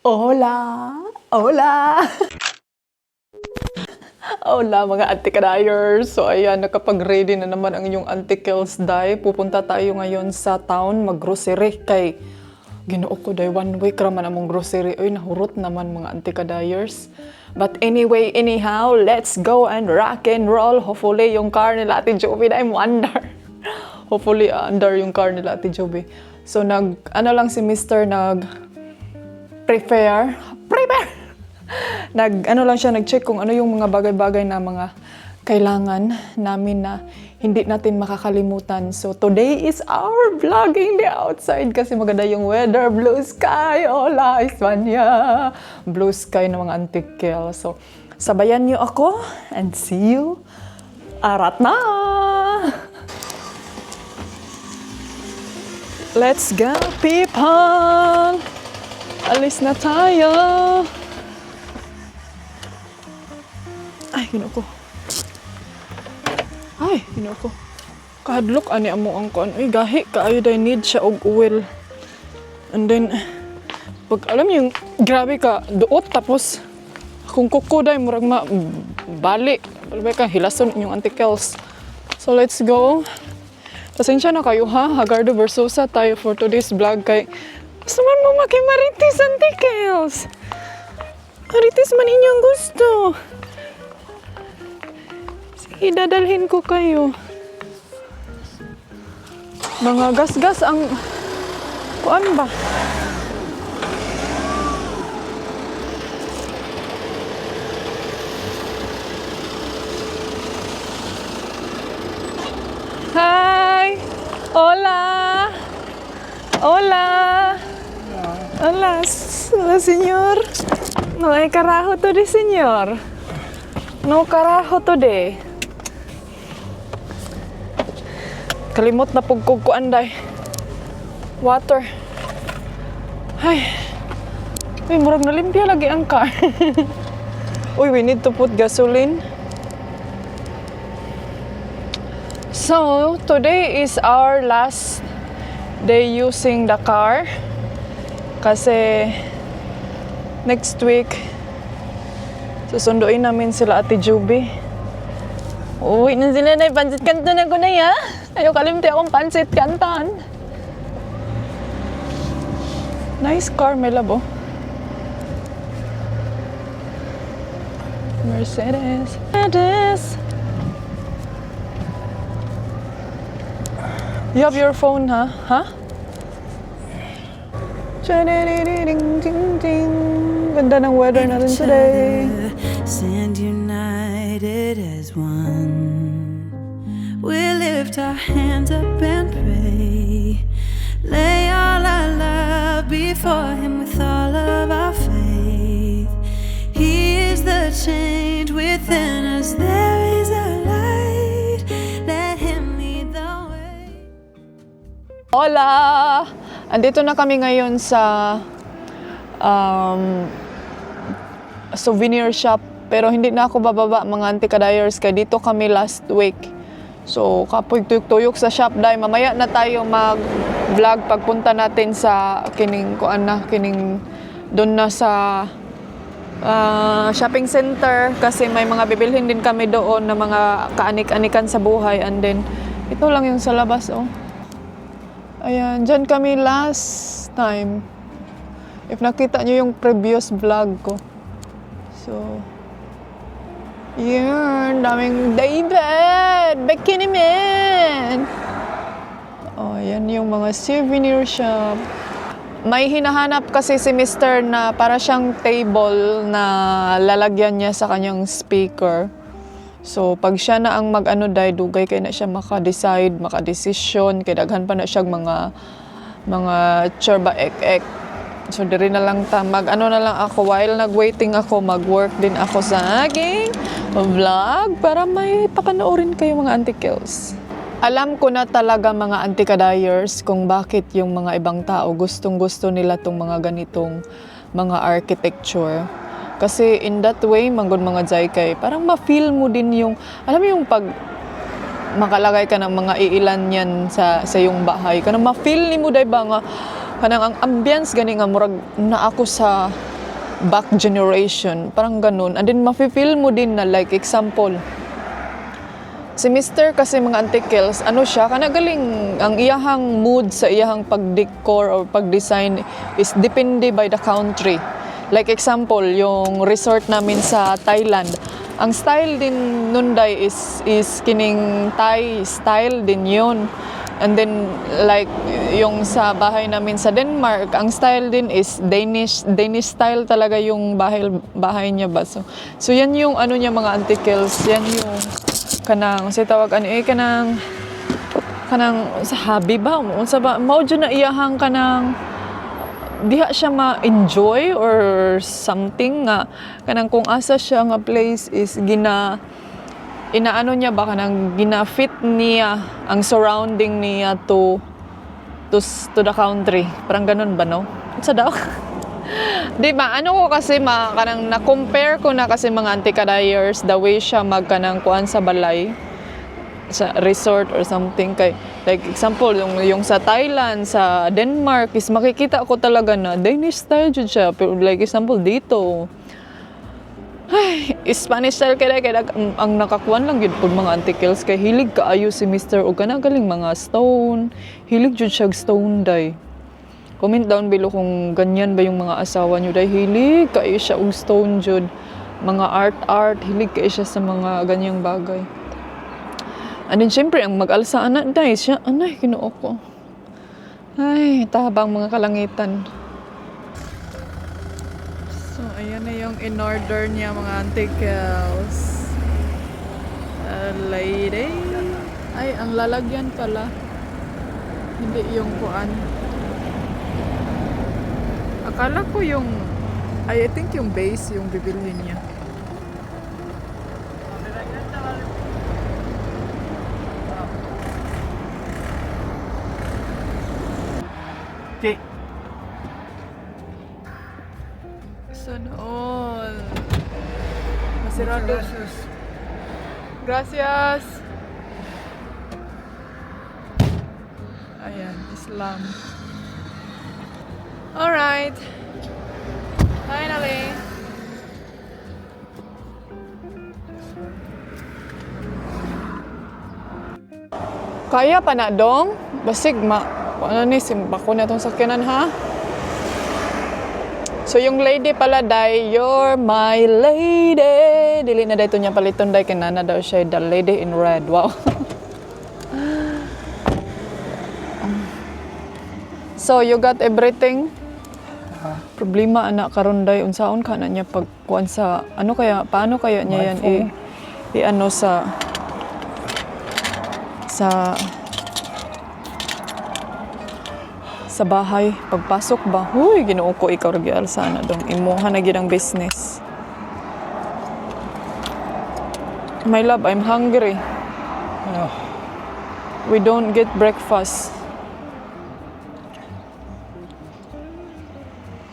Hola! Hola! Hola mga antikadayers! So ayan, nakapag-ready na naman ang inyong antikels day. Pupunta tayo ngayon sa town mag-grocery kay Ginoo ko day 1 week raman among grocery. Oy, nahurot naman mga antikadayers. But anyway, anyhow, let's go and rock and roll. Hopefully yung car nila Ate Joby na I'm wonder. Hopefully under yung car nila Ate Joby. So ano lang si Mr. prepare. Ano lang siya, nag-check kung ano yung mga bagay-bagay na mga kailangan namin na hindi natin makakalimutan. So today is our vlogging day outside kasi maganda yung weather, blue sky, hola Espanya, blue sky ng mga antikel. So sabayan niyo ako and see you. Arat na! Let's go people! Alis na tayo! Ay, Ginoo ko. Ay, Ginoo ko. Kahadlok ani amo ang kuan. Ay, gahi kaayo day need siya og oil. And then pag alam yung grabe ka duot tapos kung kuko day murag bali. Balbay ka hilason yung antikels. So let's go. Pasensya na kayo ha. Hagardo Versosa tayo for today's vlog kay gusto man mo makimarites antikels. Marites man inyong gusto. Idadalhin ko kayo. Mga gas-gas ang kuan ba? Hi! Hola! Hola! Hola, señor. No hay carajo to de señor. No carajo to de. Kalimot na pagkukuan day. Water. Ay. Uy, murag na limpya lagi ang car. Uy, we need to put gasoline. So, today is our last day using the car. Kasi next week susunduin namin sila Ate Joby. Uwi na sila na pansit kanton ako na ya. Ayaw kalimti akong pansit kanton. Nice car, may labo. Mercedes. You have your phone, ha? Huh? Ganda ng weather natin today. Stand united as one. We lift our hands up and pray. Lay all our love before Him with all of our faith. He is the change within us. There is a light. Let Him lead the way. Hola! Andito na kami ngayon sa souvenir shop. Pero hindi na ako bababa mga antikadayers kaya dito kami last week. So kapoy tuyok-tuyok sa shop dahil mamaya na tayo mag-vlog pagpunta natin sa kining doon na sa shopping center kasi may mga bibilhin din kami doon na mga kaanik-anikan sa buhay. And then ito lang yung sa labas oh. Ayan, dyan kami last time. If nakita nyo yung previous vlog ko. So, yun, daming David! Bikini man! Oh, yan yung mga souvenir shop. May hinahanap kasi si Mr. na para siyang table na lalagyan niya sa kanyang speaker. So, pag siya na ang mag-ano dugay kaya na siya maka-decide, maka-decision, kaya daghan pa na siya mga tsorba ek-ek. So, diri na lang mag-ano na lang ako, while nag-waiting ako, mag-work din ako sa aking vlog para may pakanoorin kayo mga antikels. Alam ko na talaga mga antikadayers kung bakit yung mga ibang tao gustong-gusto nila tong mga ganitong mga architecture. Kasi in that way, manggod mga jaykay, parang ma-feel mo din yung, alam mo yung pag makalagay ka ng mga iilan yan sa iyong bahay, kanang ma-feel ni mo, diba nga, kanang ang ambience gani nga murag na ako sa back generation, parang ganun. And then mafe-feel mo din na like example, si Mr. kasi mga antikels, ano siya, kanagaling ang iyahang mood sa iyahang pag-decor or pag-design is depende by the country. Like example, yung resort namin sa Thailand, ang style din nunday is kining Thai style din yun. And then like yung sa bahay namin sa Denmark, ang style din is Danish style talaga yung bahay niya ba. So yan yung ano niya mga antikels, yan yung kanang sa tawag ano kanang sa hobby ba unsa ba mao jud na iyahang kanang diha siya ma-enjoy or something nga kanang kung asa siya nga place is inaano niya ba kanang gina-fit niya ang surrounding niya to the country. Parang ganun ba no? Unsa daw? Di ba? Ano ko kasi kanang na-compare ko na kasi mga antikadayers the way siya magkanang kuan sa balay sa resort or something kay like example yung sa Thailand, sa Denmark is makikita ko talaga na Danish style jud siya pero like example dito ay, Spanish style kaya ang nakakuan lang yun po mga antikels kay hilig kaayo si Mr. o galing mga stone hilig jud siya stone day. Comment down below kung ganyan ba yung mga asawa nyo day hilig kaayo siya og stone jud mga art hilig kaayo siya sa mga ganyang bagay. And then syempre ang mag-alsa anak day siya anay kinuo ko ay tabang mga kalangitan. So, ayan na yung in-order niya mga antikels. Lady. Ay, ang lalagyan pala. Hindi yung kuan. Akala ko yung... I think yung base yung bibilhin niya. Okay. Sana all. Masirado. Gracias. Ayan, Islam. Alright. Finally. Kaya pa na dong? Basig ano ni simbako na itong sakyanan ha? So yung lady pala day, you're my lady. Dili na dito niya paliton day kinana daw siya the lady in red. Wow. So you got everything? Problema anak karon day unsaon ka na niya pagkuan sa ano kaya paano kaya niya yan i ano sa bahay pagpasok ba huy Ginoo ko ikaw ra gyud sana dong imuha na gyud ang business. My love, I'm hungry. We don't get breakfast.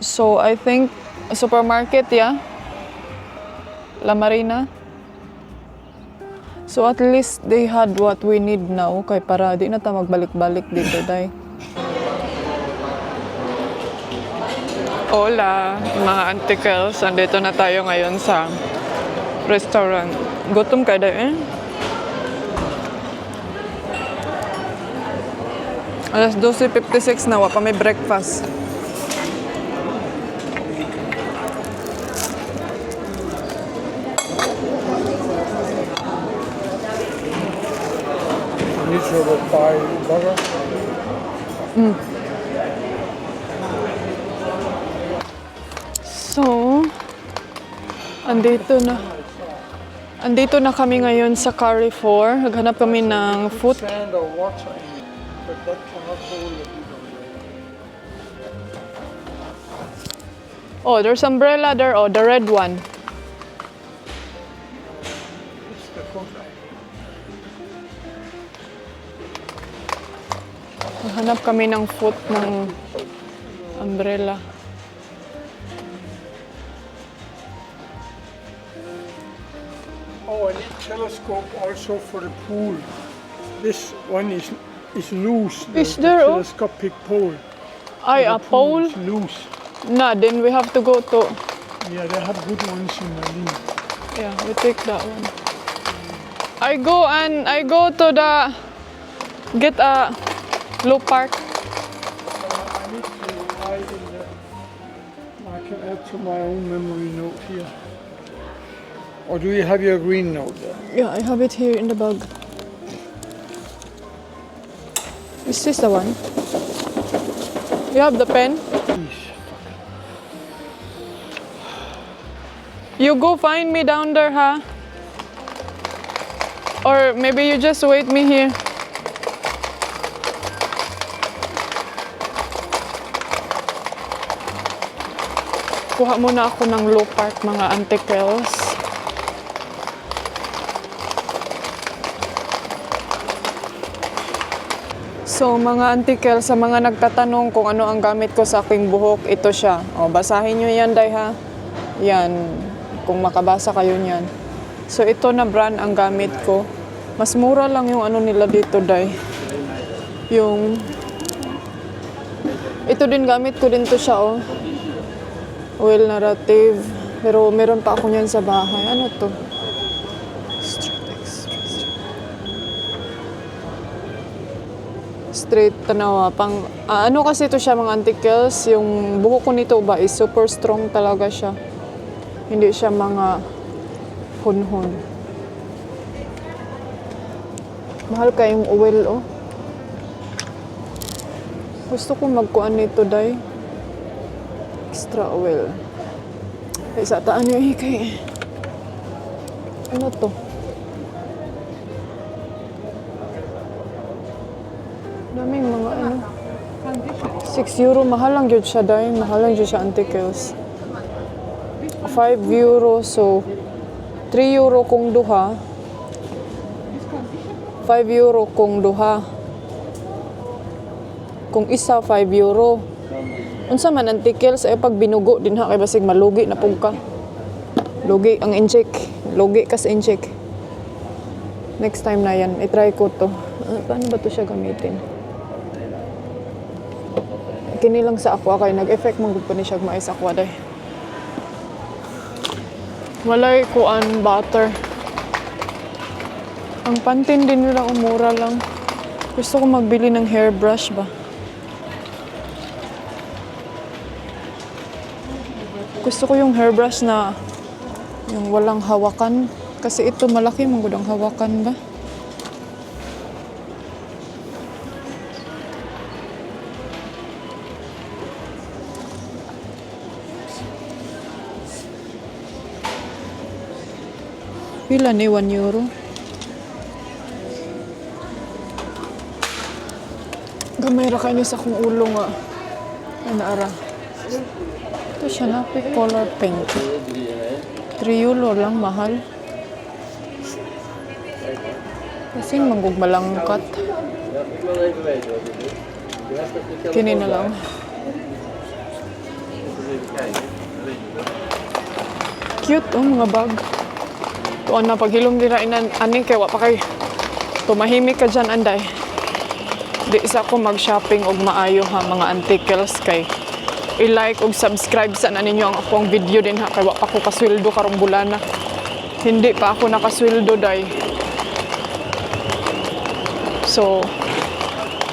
So I think supermarket La Marina. So at least they had what we need now kay para di na ta magbalik-balik dito day. Hola, mga antikels. Andito na tayo ngayon sa restaurant. Gutom ka daw Alas 12:56 na, pa may breakfast. You should buy burger. So, andito na kami ngayon sa Carrefour. Naghanap kami ng food. Sand or water in it, but that cannot hold it. Oh, there's umbrella there. Oh, the red one. It's the contract. Naghanap kami ng foot ng umbrella. Oh, I need telescope also for the pool. This one is loose. Is there, oh? Telescopic pole. Ay, The a pole? Is loose. Na, then we have to go to... Yeah, they have good ones in Berlin. Yeah, we take that one. I go to the get a low park. I need to write in the. I can add to my own memory note here. Or do you have your green note there? Yeah, I have it here in the bag. Is this the one? You have the pen? Please. You go find me down there, huh? Or maybe you just wait me here. Kuha muna ako ng low park, mga antikels. So mga antikel, sa mga nagtatanong kung ano ang gamit ko sa aking buhok, ito siya. O, basahin nyo yan, day ha. Yan, kung makabasa kayo niyan. So ito na brand ang gamit ko. Mas mura lang yung ano nila dito, day. Yung... Ito din gamit ko din to siya, oh. Oil Narrative. Pero meron pa ako niyan sa bahay. Ano to? Straight tanawa. Ano kasi ito siya mga antikels, yung buhok ko nito ba is super strong talaga siya. Hindi siya mga hunhon. Mahal kayong oil, oh. Gusto ko magkuan nito, day. Extra oil. Ay, sa taan yung hikay. Ano to? Daming mga ano. 6 euro. Mahal lang yun siya, day. Mahal lang yun siya, antikels. 5 euro. So, 3 euro kung duha. 5 euro kung duha. Kung isa, 5 euro. Unsa man antikels ay pag binugo din ha kay basig malugi na pug ka. Lugi ang incheck. Lugi kas incheck. Next time na yan, i-try ko to. Paano ba to siya gamitin? Kini lang sa aqua kay nag-effect man gud pa ni siya maay sa aqua day. Walay kuan butter. Ang pantin din nila umura lang. Gusto ko magbili ng hairbrush ba? Gusto ko yung hairbrush na yung walang hawakan. Kasi ito malaki manggod ang hawakan ba? Pila ni 1 euro? Gamay ra kayo sa kong ulo nga. Ano ara? Ito siya na, color pink. 3 euro lang, mahal. Kasi manggugmalangkat. Kini na lang. Cute, oh, mga bag. Tuon na, paghilom nila ani kay wa pa kay tumahimik ka dyan, anday. Di isa ko mag-shopping og maayo ha, mga antikels kay i-like ug subscribe sa ninyo ang akong video din ha kay wa pa ko kasweldo karong bulana. Hindi pa ako nakasweldo, day. So,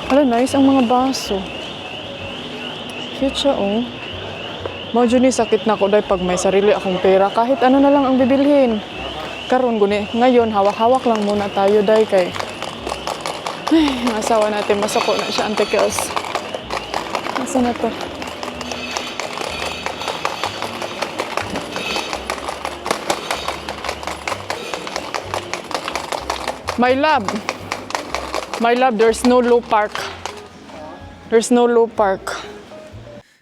hala, nice ang mga baso. Cute siya, oh. Mao jud ni sakit na ko, day, pag may sarili akong pera. Kahit ano na lang ang bibilhin. Karon guni, ngayon hawak-hawak lang muna tayo, day, kay ay, ang asawa natin masako na siya, antikels. Nasa na to? My love, there's no low park. There's no low park.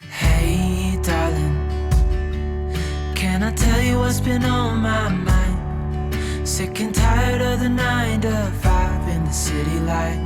Hey, darling, can I tell you what's been on my mind? Sick and tired of the 9 to 5 in the city light.